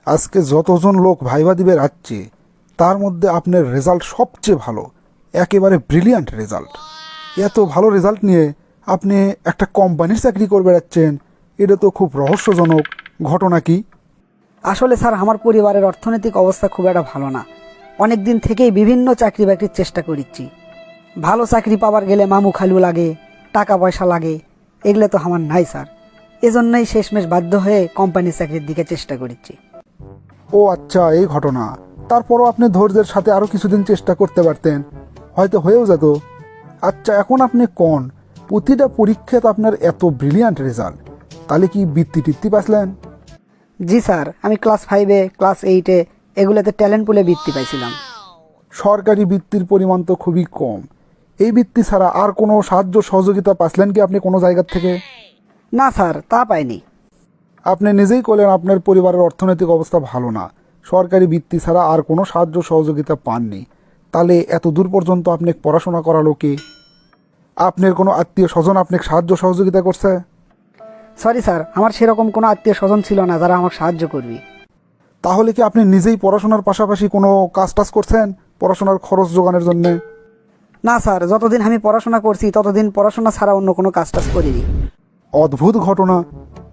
আজকে যতজন লোক ভাইবা দিবে আসছে তার মধ্যে আপনার রেজাল্ট সবচেয়ে ভালো, একেবারে ব্রিলিয়ান্ট রেজাল্ট। এত ভালো রেজাল্ট নিয়ে আপনি একটা কোম্পানির চাকরি করে বেড়াচ্ছেন, এটা তো খুব রহস্যজনক। ঘটনা কি? আসলে স্যার, আমার পরিবারের অর্থনৈতিক অবস্থা খুব একটা ভালো না। অনেক দিন থেকেই বিভিন্ন চাকরি বাকরির চেষ্টা করেছি। ভালো চাকরি পাবার গেলে মামু খালু লাগে, টাকা পয়সা লাগে, এগুলো তো আমার নাই স্যার। এজন্যই শেষমেশ বাধ্য হয়ে কোম্পানির চাকরির দিকে চেষ্টা করেছি। ও আচ্ছা, এই ঘটনা। তারপরও আপনি ধৈর্যের সাথে আরও কিছুদিন চেষ্টা করতে পারতেন, হয়তো হয়েও যেত। আচ্ছা, এখন আপনি কোন প্রতিটা পরীক্ষাতে আপনার এত ব্রিলিয়ান্ট রেজাল্ট, তাহলে কি বৃত্তি টিত্তি পাইছিলেন? জি স্যার, আমি ক্লাস 5-এ, ক্লাস 8-এ এগুলোতে ট্যালেন্ট পুলে বৃত্তি পাইছিলাম। সরকারি বৃত্তির পরিমাণ তো খুবই কম। এই বৃত্তি ছাড়া আর কোনো সাহায্য সহযোগিতা পাইছিলেন কি আপনি কোনো জায়গার থেকে? না স্যার, তা পাইনি। আপনি নিজেই করলেন আপনার পরিবারের অর্থনৈতিক অবস্থা ভালো না, সরকারি বৃত্তি ছাড়া আর কোনো সাহায্য সহযোগিতা পাননি। তাহলে এত দূর পর্যন্ত আপনি পড়াশোনা করালো কে? আপনার কোনো আত্মীয় স্বজন আপনাকে সাহায্য সহযোগিতা করছে? সরি স্যার, আমার সেরকম কোনো আত্মীয় স্বজন ছিল না যারা আমাকে সাহায্য করবে। তাহলে কি আপনি নিজেই পড়াশোনার পাশাপাশি কোনো কাজ টাজ করছেন পড়াশোনার খরচ জোগানোর জন্যে? না স্যার, যতদিন আমি পড়াশোনা করছি ততদিন পড়াশোনা ছাড়া অন্য কোনো কাজ টাজ করিনি। অদ্ভুত ঘটনা।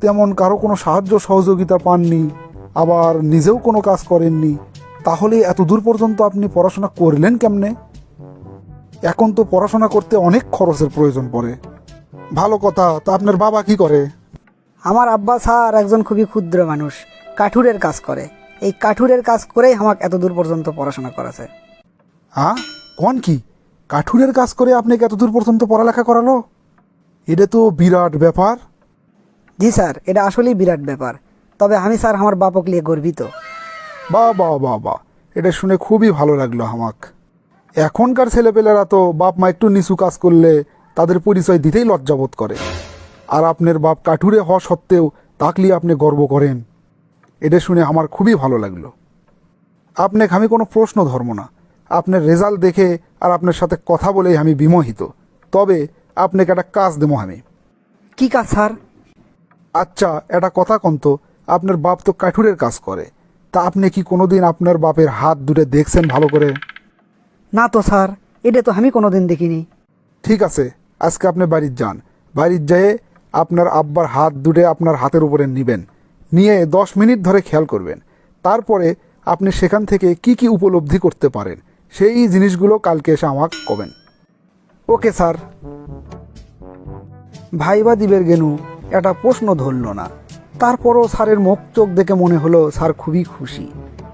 তেমন কারো কোনো সাহায্য সহযোগিতা পাননি, আবার নিজেও কোনো কাজ করেননি, তাহলে এত দূর পর্যন্ত আপনি পড়াশোনা করলেন কেমনে? এখন তো পড়াশোনা করতে অনেক খরচের প্রয়োজন পড়ে। ভালো কথা। তা আপনার বাবা কি করে? আমার আব্বা স্যার একজন খুবই ক্ষুদ্র মানুষ, কাঠুরের কাজ করে। এই কাঠুরের কাজ করেই আমাকে এত দূর পর্যন্ত পড়াশোনা করাছে। হ্যাঁ, কোন কি কাঠুরের কাজ করে আপনাকে এত দূর পর্যন্ত পড়ালেখা করালো? এটা তো বিরাট ব্যাপার। জি স্যার, এটা আসলেই বিরাট ব্যাপার। তবে আমি স্যার আমার বাপকে নিয়ে গর্বিত। বাহ বাহ বাহ বাহ, এটা শুনে খুবই ভালো লাগলো আমাক। এখনকার ছেলেপেলেরা তো বাপ মা একটু নিচু কাজ করলে তাদের পরিচয় দিতেই লজ্জাবোধ করে, আর আপনার বাপ কাঠুরে হওয়া সত্ত্বেও তাকলি আপনি গর্ব করেন। এটা শুনে আমার খুবই ভালো লাগলো। আপনাকে আমি কোনো প্রশ্ন ধর্ম না, আপনার রেজাল্ট দেখে আর আপনার সাথে কথা বলেই আমি বিমোহিত। তবে আপনাকে একটা কাজ দেবো আমি। কি কাজ স্যার? আচ্ছা, এটা কথা কন্ত, আপনার বাপ তো কাঠুরের কাজ করে, তা আপনি কি কোনোদিন আপনার বাপের হাত দুটো দেখছেন ভালো করে? না তো স্যার, এটা তো আমি কোনোদিন দেখিনি। ঠিক আছে, আজকে আপনি বাড়ির যান। বাড়ির যেয়ে আপনার আব্বার হাত দুটো আপনার হাতের উপরে নেবেন, নিয়ে 10 মিনিট ধরে খেয়াল করবেন। তারপরে আপনি সেখান থেকে কি কি উপলব্ধি করতে পারেন সেই জিনিসগুলো কালকে এসে আমাকে কবেন। Okay sir. ভাইবা দিবের গেনু একটা প্রশ্ন ধরল না, তারপরও স্যারের মুখ চোখ দেখে মনে হলো স্যার খুবই খুশি।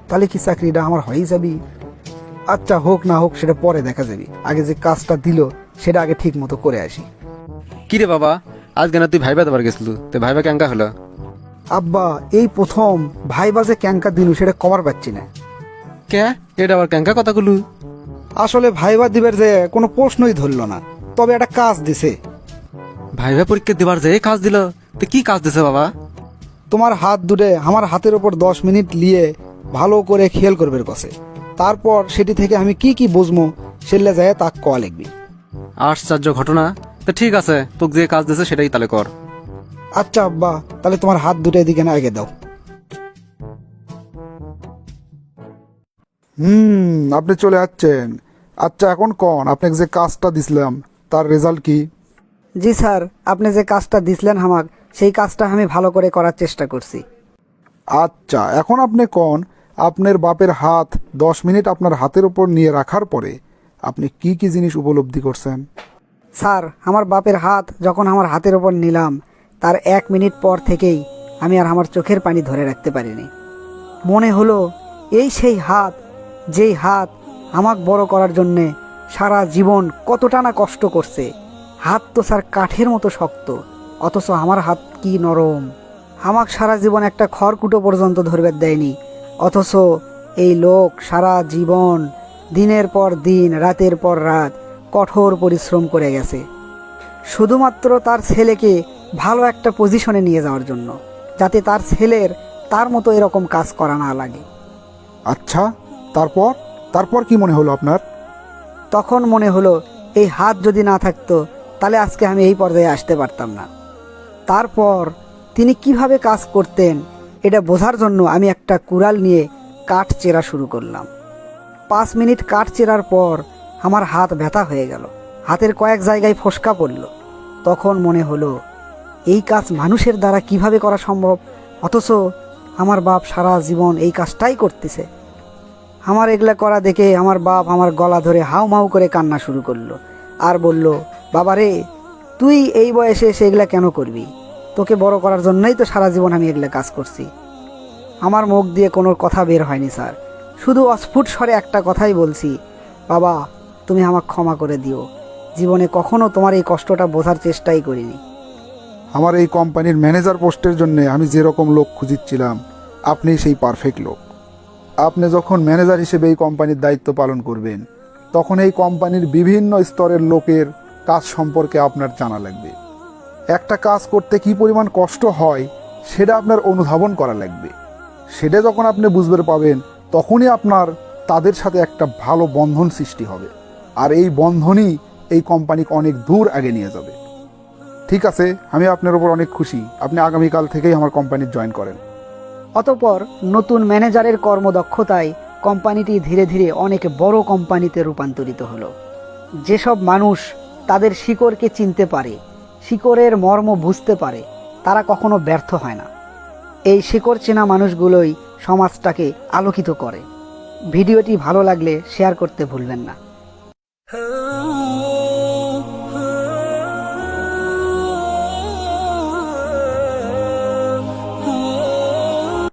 তাহলে কি চাকরিটা আমার হয়েই যাবি? আচ্ছা, হোক না হোক সেটা পরে দেখা যাবে, আগে যে কাজটা দিল সেটা আগে ঠিক মতো করে আসি। কি রে বাবা, আজকে না তুই ভাইবা দেবার গেছিল, তো ভাইবা কেঙ্কা হলো? আব্বা, এই প্রথম ভাইবা যে ক্যাঙ্কা দিনু সেটা কমার পাচ্ছি না। কে, এটা আবার কেঙ্কা কথা গুলু? আসলে ভাইবা দিবের যে কোনো প্রশ্নই ধরলো না, তবে একটা কাজ দিছে। ভাইবা পরীক্ষা দিবার যে কাজ দিল, তো কি কাজ দিছে বাবা? তোমার হাত দুটে আমার হাতের ওপর 10 মিনিট নিয়ে ভালো করে খেয়াল করবে কছে, তারপর সেটি থেকে আমি কি কি বুঝবো সেলে যায় তাক কয়া লিখবি। আশ্চর্য ঘটনা। তো ঠিক আছে, তোকে যে কাজ দিছে সেটাই তাহলে কর। আচ্ছা আব্বা, তাহলে তোমার হাত দুটো এদিকে না আগে দাও। আপনি চলে যাচ্ছেন? আচ্ছা, এখন কোন আপনাকে যে কাজটা দিছিলাম তার রেজাল্ট কি? জি স্যার, আপনি যে কাজটা দিছিলেন আমাকে, সেই কাজটা আমি ভালো করে করার চেষ্টা করছি। আচ্ছা, এখন আপনি কোন আপনার বাপের হাত 10 মিনিট আপনার হাতের উপর নিয়ে রাখার পরে আপনি কি কি জিনিস উপলব্ধি করছেন? স্যার, আমার বাপের হাত যখন আমার হাতের ওপর নিলাম, তার 1 মিনিট পর থেকেই আমি আর আমার চোখের পানি ধরে রাখতে পারিনি। মনে হলো এই সেই হাত, যেই হাত আমাকে বড় করার জন্যে সারা জীবন কতটা না কষ্ট করছে। হাত তো স্যার কাঠের মতো শক্ত, অথচ আমার হাত কি নরম। আমাকে সারা জীবন একটা খড়কুটো পর্যন্ত ধরবে দেয়নি, অথচ এই লোক সারা জীবন দিনের পর দিন, রাতের পর রাত কঠোর পরিশ্রম করে গেছে, শুধুমাত্র তার ছেলেকে ভালো একটা পজিশনে নিয়ে যাওয়ার জন্য, যাতে তার ছেলের তার মতো এরকম কাজ করা না লাগে। আচ্ছা, তারপর তারপর কি মনে হলো আপনার? তখন মনে হলো এই হাত যদি না থাকতো তাহলে আজকে আমি এই পর্যায়ে আসতে পারতাম না। তারপর তিনি কিভাবে কাজ করতেন এটা বোঝার জন্য আমি একটা কুড়াল নিয়ে কাঠ চেরা শুরু করলাম। 5 মিনিট কাঠ চেরার পর আমার হাত ব্যথা হয়ে গেল, হাতের কয়েক জায়গায় ফোসকা পড়ল। তখন মনে হলো এই কাজ মানুষের দ্বারা কিভাবে করা সম্ভব, অথচ আমার বাপ সারা জীবন এই কাজটাই করতেছে। আমার এগুলা করা দেখে আমার বাপ আমার গলা ধরে হাউমাউ করে কান্না শুরু করলো আর বলল, বাবা রে, তুই এই বয়সে এসে এগুলা কেন করবি? তোকে বড় করার জন্যই তো সারা জীবন আমি এগুলা কাজ করছি। আমার মুখ দিয়ে কোনো কথা বের হয়নি স্যার, শুধু অস্ফুট স্বরে একটা কথাই বলছি, বাবা তুমি আমাকে ক্ষমা করে দিও, জীবনে কখনো তোমার এই কষ্টটা বোঝার চেষ্টাই করিনি। আমার এই কোম্পানির ম্যানেজার পোস্টের জন্য আমি যেরকম লোক খুঁজিচ্ছিলাম, আপনি সেই পারফেক্ট লোক। আপনি যখন ম্যানেজার হিসেবে এই কোম্পানির দায়িত্ব পালন করবেন, তখন এই কোম্পানির বিভিন্ন স্তরের লোকের কাজ সম্পর্কে আপনার জানা লাগবে। একটা কাজ করতে কী পরিমাণ কষ্ট হয় সেটা আপনার অনুধাবন করা লাগবে। সেটা যখন আপনি বুঝতে পাবেন, তখনই আপনার তাদের সাথে একটা ভালো বন্ধন সৃষ্টি হবে, আর এই বন্ধনই এই কোম্পানিকে অনেক দূর আগে নিয়ে যাবে। ঠিক আছে, আমি আপনার উপর অনেক খুশি। আপনি আগামীকাল থেকেই আমার কোম্পানির জয়েন করেন। অতঃপর নতুন ম্যানেজারের কর্মদক্ষতায় কোম্পানিটি ধীরে ধীরে অনেক বড় কোম্পানিতে রূপান্তরিত হলো। যেসব মানুষ তাদের শিকড়কে চিনতে পারে, শিকড়ের মর্ম বুঝতে পারে, তারা কখনো ব্যর্থ হয় না। এই শিকড় চেনা মানুষগুলোই সমাজটাকে আলোকিত করে। ভিডিওটি ভালো লাগলে শেয়ার করতে ভুলবেন না।